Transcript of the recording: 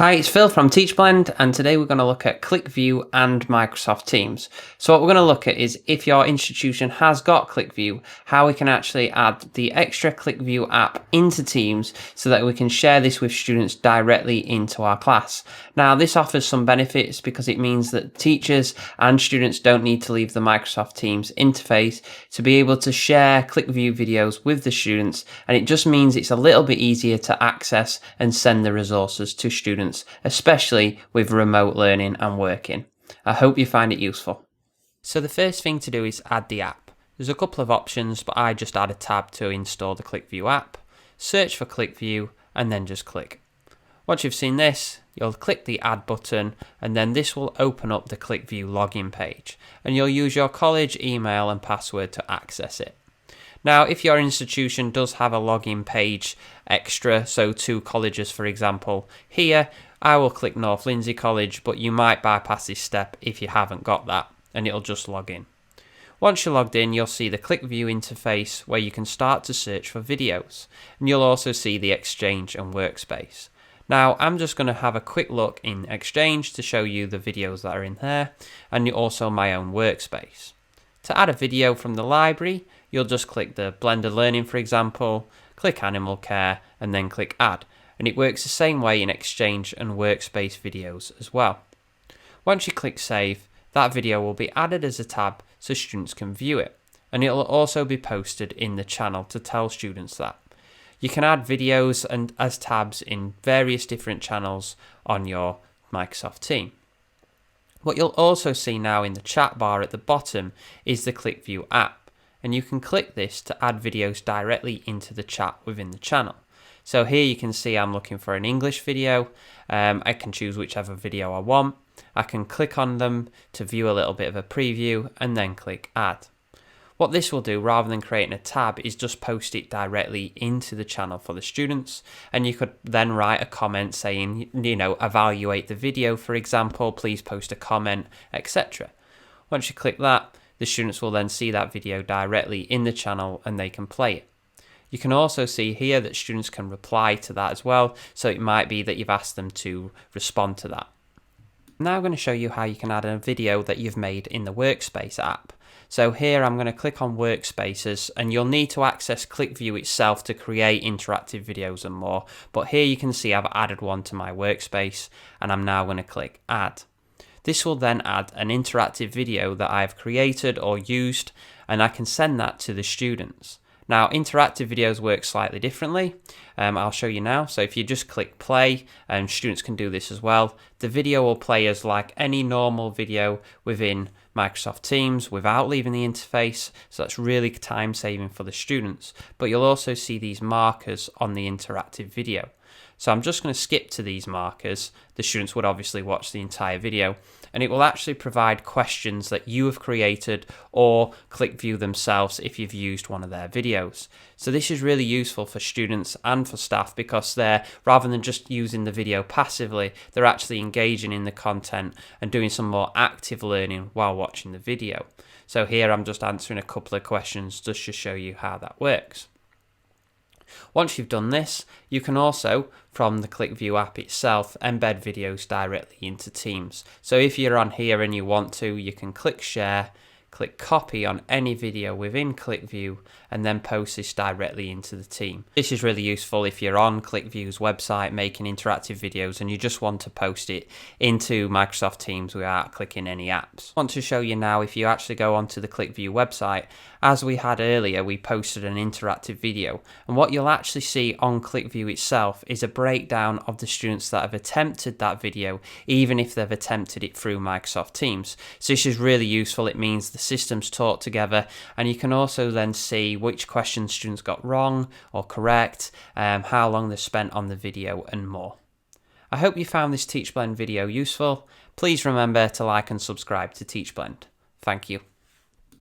Hi, it's Phil from Teachblend, and today we're going to look at ClickView and Microsoft Teams. So what we're going to look at is if your institution has got ClickView, how we can actually add the extra ClickView app into Teams so that we can share this with students directly into our class. Now, this offers some benefits because it means that teachers and students don't need to leave the Microsoft Teams interface to be able to share ClickView videos with the students, and it just means it's a little bit easier to access and send the resources to students, especially with remote learning and working. I hope you find it useful. So the first thing to do is add the app. There's a couple of options, but I just add a tab to install the ClickView app, search for ClickView, and then just click. Once you've seen this, you'll click the add button, and then this will open up the ClickView login page, and you'll use your college email and password to access it. Now, if your institution does have a login page extra, so 2 colleges for example, here I will click North Lindsey College, but you might bypass this step if you haven't got that, and it'll just log in. Once you're logged in, you'll see the ClickView interface where you can start to search for videos, and you'll also see the Exchange and Workspace. Now, I'm just going to have a quick look in Exchange to show you the videos that are in there, and also my own workspace. To add a video from the library, you'll just click the Blended Learning, for example, click Animal Care, and then click Add. And it works the same way in Exchange and Workspace videos as well. Once you click Save, that video will be added as a tab so students can view it. And it will also be posted in the channel to tell students that. You can add videos and as tabs in various different channels on your Microsoft team. What you'll also see now in the chat bar at the bottom is the ClickView app, and you can click this to add videos directly into the chat within the channel. So here you can see I'm looking for an English video. I can choose whichever video I want. I can click on them to view a little bit of a preview and then click add. What this will do, rather than creating a tab, is just post it directly into the channel for the students, and you could then write a comment saying, evaluate the video, for example, please post a comment, etc. Once you click that, the students will then see that video directly in the channel and they can play it. You can also see here that students can reply to that as well, so it might be that you've asked them to respond to that. I'm now going to show you how you can add a video that you've made in the Workspace app. So here I'm going to click on Workspaces, and you'll need to access ClickView itself to create interactive videos and more. But here you can see I've added one to my workspace, and I'm now going to click Add. This will then add an interactive video that I've created or used, and I can send that to the students. Now, interactive videos work slightly differently. I'll show you now. So if you just click play, and students can do this as well, the video will play as like any normal video within Microsoft Teams without leaving the interface. So that's really time saving for the students. But you'll also see these markers on the interactive video. So I'm just going to skip to these markers. The students would obviously watch the entire video, and it will actually provide questions that you have created or ClickView themselves if you've used one of their videos. So this is really useful for students and for staff because they're, rather than just using the video passively, they're actually engaging in the content and doing some more active learning while watching the video. So here I'm just answering a couple of questions just to show you how that works. Once you've done this, you can also, from the ClickView app itself, embed videos directly into Teams. So if you're on here and you want to, you can click Share, click Copy on any video within ClickView, and then post this directly into the team. This is really useful if you're on ClickView's website making interactive videos and you just want to post it into Microsoft Teams without clicking any apps. I want to show you now, if you actually go onto the ClickView website, as we had earlier, we posted an interactive video, and what you'll actually see on ClickView itself is a breakdown of the students that have attempted that video, even if they've attempted it through Microsoft Teams. So this is really useful. It means the systems talk together, and you can also then see which questions students got wrong or correct, how long they spent on the video, and more. I hope you found this Teachblend video useful. Please remember to like and subscribe to Teachblend. Thank you.